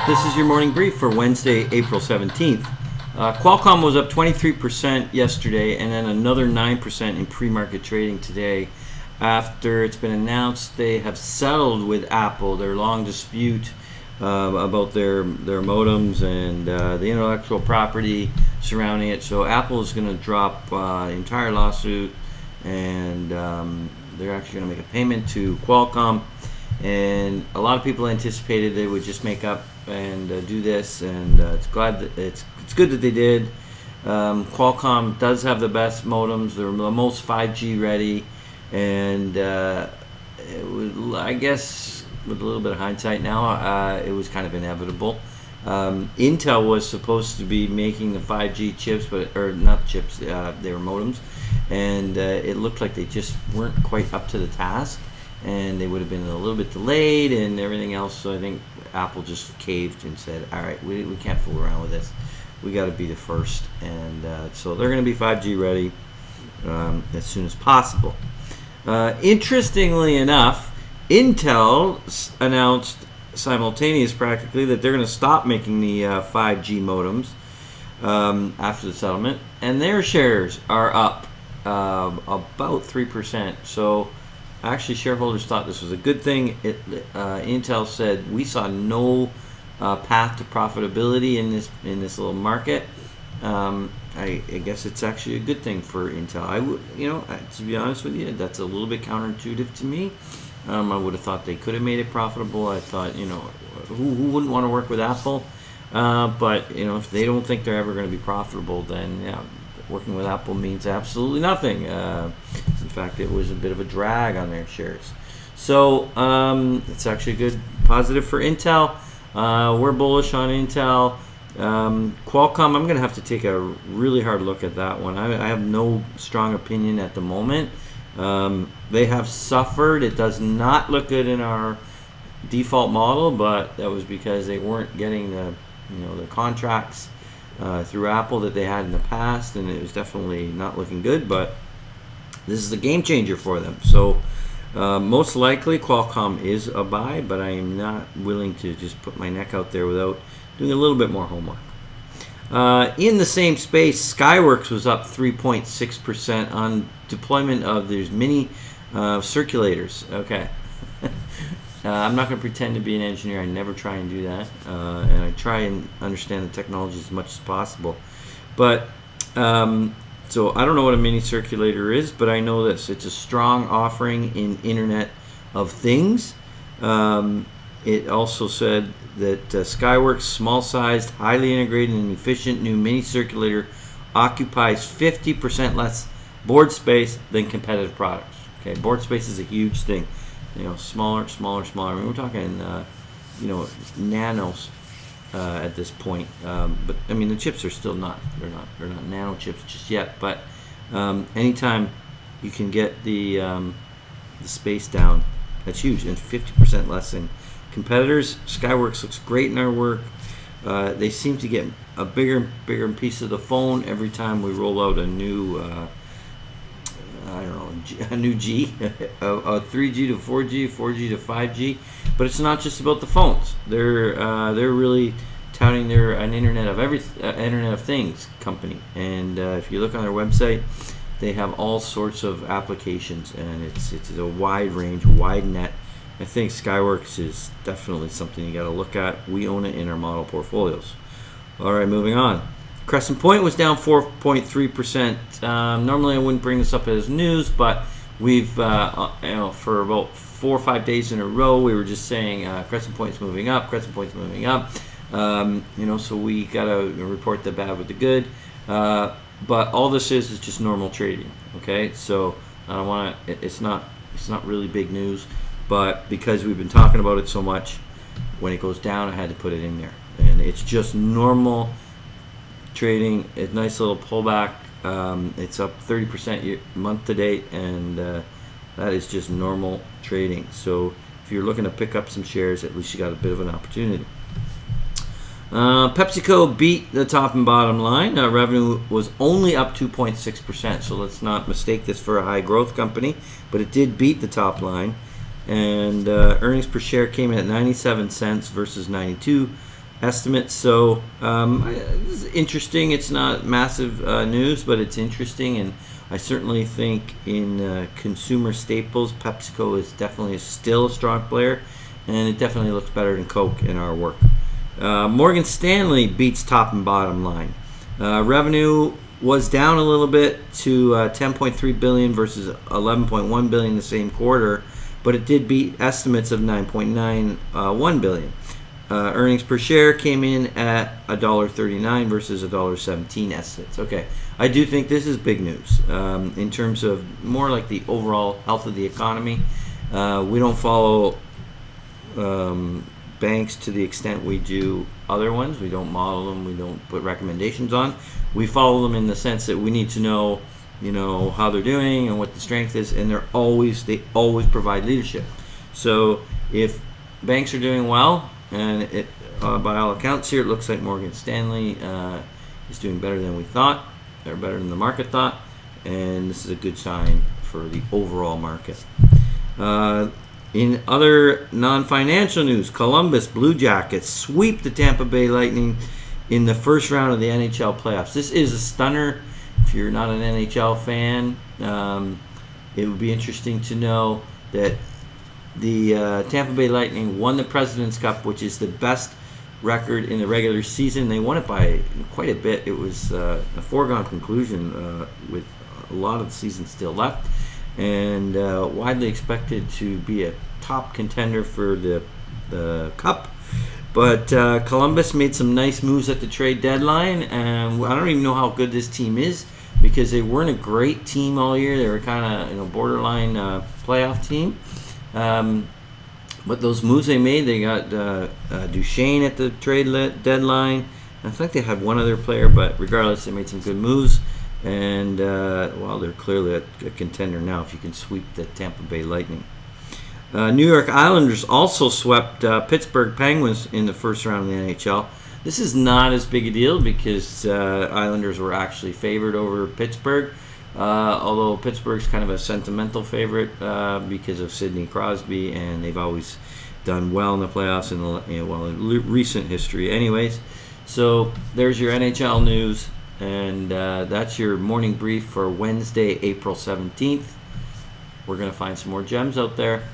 This is your morning brief for Wednesday, April 17th. Qualcomm was up 23% yesterday and then another 9% in pre-market trading today after it's been announced they have settled with Apple their long dispute about their modems and the intellectual property surrounding it. So Apple is going to drop the entire lawsuit, and they're actually going to make a payment to Qualcomm. And a lot of people anticipated they would just make up and do this, and it's good that they did. Qualcomm does have the best modems; they're the most 5G ready, and I guess with a little bit of hindsight now, it was kind of inevitable. Intel was supposed to be making the 5G chips, or not chips, they were modems, and it looked like they just weren't quite up to the task, and they would have been a little bit delayed and everything else. So I think Apple just caved and said, all right, we can't fool around with this. We got to be the first. And so they're going to be 5G ready as soon as possible. Interestingly enough, Intel announced simultaneous practically that they're going to stop making the 5G modems after the settlement, and their shares are up about 3%. So actually, shareholders thought this was a good thing. Intel said we saw no path to profitability in this little market. I guess it's actually a good thing for Intel. I would, to be honest with you, that's a little bit counterintuitive to me. I would have thought they could have made it profitable. I thought, who wouldn't want to work with Apple? But if they don't think they're ever going to be profitable, then yeah, working with Apple means absolutely nothing. In fact, it was a bit of a drag on their shares. So it's actually a good positive for Intel. We're bullish on Intel. Qualcomm, I'm going to have to take a really hard look at that one. I have no strong opinion at the moment. They have suffered. It does not look good in our default model, but that was because they weren't getting the contracts through Apple that they had in the past, and it was definitely not looking good. But this is a game changer for them. So most likely Qualcomm is a buy, but I am not willing to just put my neck out there without doing a little bit more homework. In the same space, Skyworks was up 3.6% on deployment of these mini circulators. Okay. I'm not going to pretend to be an engineer. I never try and do that. And I try and understand the technology as much as possible. But so I don't know what a mini circulator is, but I know this. It's a strong offering in Internet of Things. It also said that Skyworks' small-sized, highly integrated, and efficient new mini circulator occupies 50% less board space than competitive products. Okay, board space is a huge thing. Smaller. I mean, we're talking, nanos at this point. But I mean, the chips are still not. They're not nano chips just yet. But anytime you can get the space down, that's huge, and 50% less than competitors. Skyworks looks great in our work. They seem to get a bigger piece of the phone every time we roll out a new a new G, a 3G to 4G, 4G to 5G. But it's not just about the phones. They're really touting they're an Internet of Things company. And if you look on their website, they have all sorts of applications, and it's a wide range, wide net. I think Skyworks is definitely something you got to look at. We own it in our model portfolios. All right, moving on. Crescent Point was down 4.3%. Normally I wouldn't bring this up as news, but we've, for about 4 or 5 days in a row, we were just saying Crescent Point's moving up, Crescent Point's moving up. So we got to report the bad with the good. But all this is just normal trading, okay? So I don't want to, it's not really big news, but because we've been talking about it so much, when it goes down, I had to put it in there. And it's just normal trading. A nice little pullback. It's up 30% month to date, and that is just normal trading. So if you're looking to pick up some shares, at least you got a bit of an opportunity. Pepsico beat the top and bottom line. Revenue was only up 2.6%, so let's not mistake this for a high growth company, but it did beat the top line. And earnings per share came in at 97 cents versus 92 estimates. So this is interesting. It's not massive news, but it's interesting, and I certainly think in consumer staples, PepsiCo is definitely still a strong player, and it definitely looks better than Coke in our work. Morgan Stanley beats top and bottom line. Revenue was down a little bit to 10.3 billion versus 11.1 billion the same quarter, but it did beat estimates of 9.91 billion. Earnings per share came in at $1.39 versus $1.17 estimates. Okay, I do think this is big news in terms of more like the overall health of the economy. We don't follow banks to the extent we do other ones. We don't model them. We don't put recommendations on. We follow them in the sense that we need to know, how they're doing and what the strength is, and they always provide leadership. So if banks are doing well, and it by all accounts here, it looks like Morgan Stanley is doing better than we thought, or better than the market thought, and this is a good sign for the overall market. In other non-financial news, Columbus Blue Jackets sweep the Tampa Bay Lightning in the first round of the NHL playoffs. This is a stunner. If you're not an NHL fan, it would be interesting to know that the Tampa Bay Lightning won the President's Cup, which is the best record in the regular season. They won it by quite a bit. It was a foregone conclusion with a lot of the season still left, and widely expected to be a top contender for the Cup. But Columbus made some nice moves at the trade deadline, and I don't even know how good this team is because they weren't a great team all year. They were kind of borderline playoff team. But those moves they made, they got Duchesne at the trade deadline. I think they had one other player, but regardless, they made some good moves. And, they're clearly a contender now if you can sweep the Tampa Bay Lightning. New York Islanders also swept Pittsburgh Penguins in the first round of the NHL. This is not as big a deal because Islanders were actually favored over Pittsburgh. Although Pittsburgh's kind of a sentimental favorite because of Sidney Crosby, and they've always done well in the playoffs in recent history. Anyways, so there's your NHL news, and that's your morning brief for Wednesday, April 17th. We're going to find some more gems out there.